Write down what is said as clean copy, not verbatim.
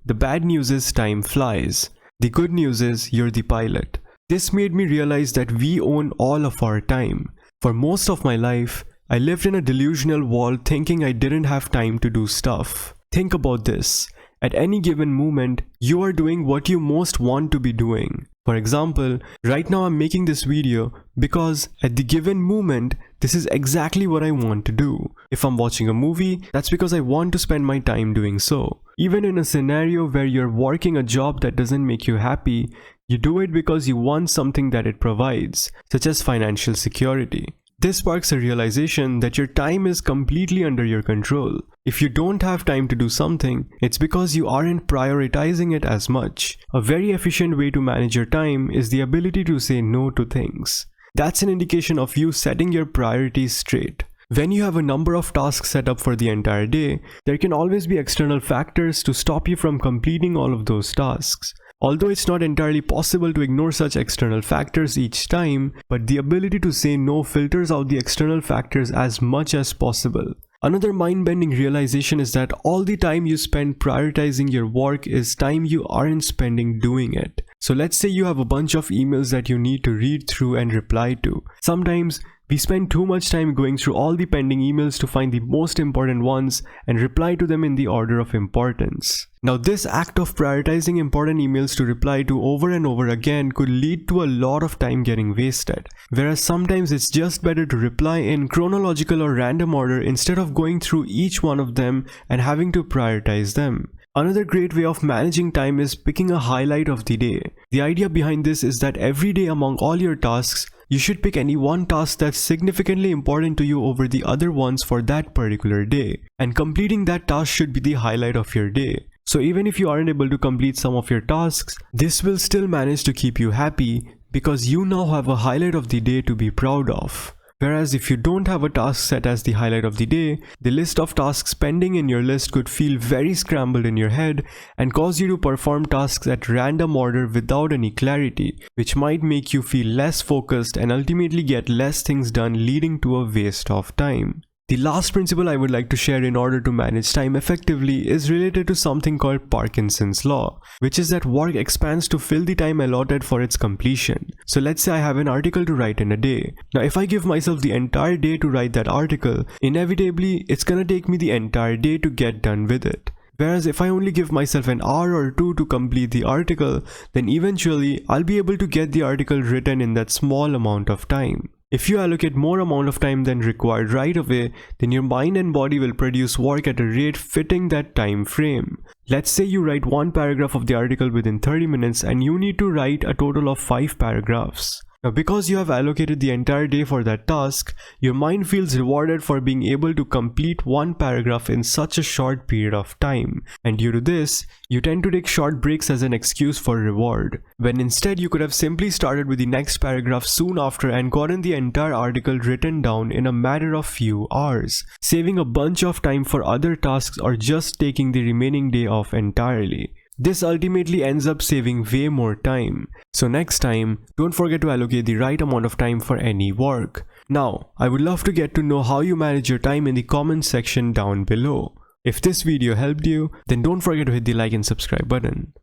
The bad news is time flies. The good news is you're the pilot. This made me realize that we own all of our time. For most of my life, I lived in a delusional world thinking I didn't have time to do stuff. Think about this. At any given moment, you are doing what you most want to be doing. For example, right now I'm making this video because at the given moment, this is exactly what I want to do. If I'm watching a movie, that's because I want to spend my time doing so. Even in a scenario where you're working a job that doesn't make you happy, you do it because you want something that it provides, such as financial security. This sparks a realization that your time is completely under your control. If you don't have time to do something, it's because you aren't prioritizing it as much. A very efficient way to manage your time is the ability to say no to things. That's an indication of you setting your priorities straight. When you have a number of tasks set up for the entire day, there can always be external factors to stop you from completing all of those tasks. Although it's not entirely possible to ignore such external factors each time, but the ability to say no filters out the external factors as much as possible. Another mind-bending realization is that all the time you spend prioritizing your work is time you aren't spending doing it. So let's say you have a bunch of emails that you need to read through and reply to. Sometimes we spend too much time going through all the pending emails to find the most important ones and reply to them in the order of importance. Now, this act of prioritizing important emails to reply to over and over again could lead to a lot of time getting wasted. Whereas sometimes it's just better to reply in chronological or random order instead of going through each one of them and having to prioritize them. Another great way of managing time is picking a highlight of the day. The idea behind this is that every day among all your tasks, you should pick any one task that's significantly important to you over the other ones for that particular day. And completing that task should be the highlight of your day. So even if you aren't able to complete some of your tasks, this will still manage to keep you happy because you now have a highlight of the day to be proud of. Whereas if you don't have a task set as the highlight of the day, the list of tasks pending in your list could feel very scrambled in your head and cause you to perform tasks at random order without any clarity, which might make you feel less focused and ultimately get less things done, leading to a waste of time. The last principle I would like to share in order to manage time effectively is related to something called Parkinson's law, which is that work expands to fill the time allotted for its completion. So let's say I have an article to write in a day. Now if I give myself the entire day to write that article, inevitably it's gonna take me the entire day to get done with it. Whereas if I only give myself an hour or two to complete the article, then eventually I'll be able to get the article written in that small amount of time. If you allocate more amount of time than required right away, then your mind and body will produce work at a rate fitting that time frame. Let's say you write one paragraph of the article within 30 minutes and you need to write a total of 5 paragraphs. Now because you have allocated the entire day for that task, your mind feels rewarded for being able to complete one paragraph in such a short period of time. And due to this, you tend to take short breaks as an excuse for reward. When instead you could have simply started with the next paragraph soon after and gotten the entire article written down in a matter of few hours, saving a bunch of time for other tasks or just taking the remaining day off entirely. This ultimately ends up saving way more time. So next time, don't forget to allocate the right amount of time for any work. Now, I would love to get to know how you manage your time in the comments section down below. If this video helped you, then don't forget to hit the like and subscribe button.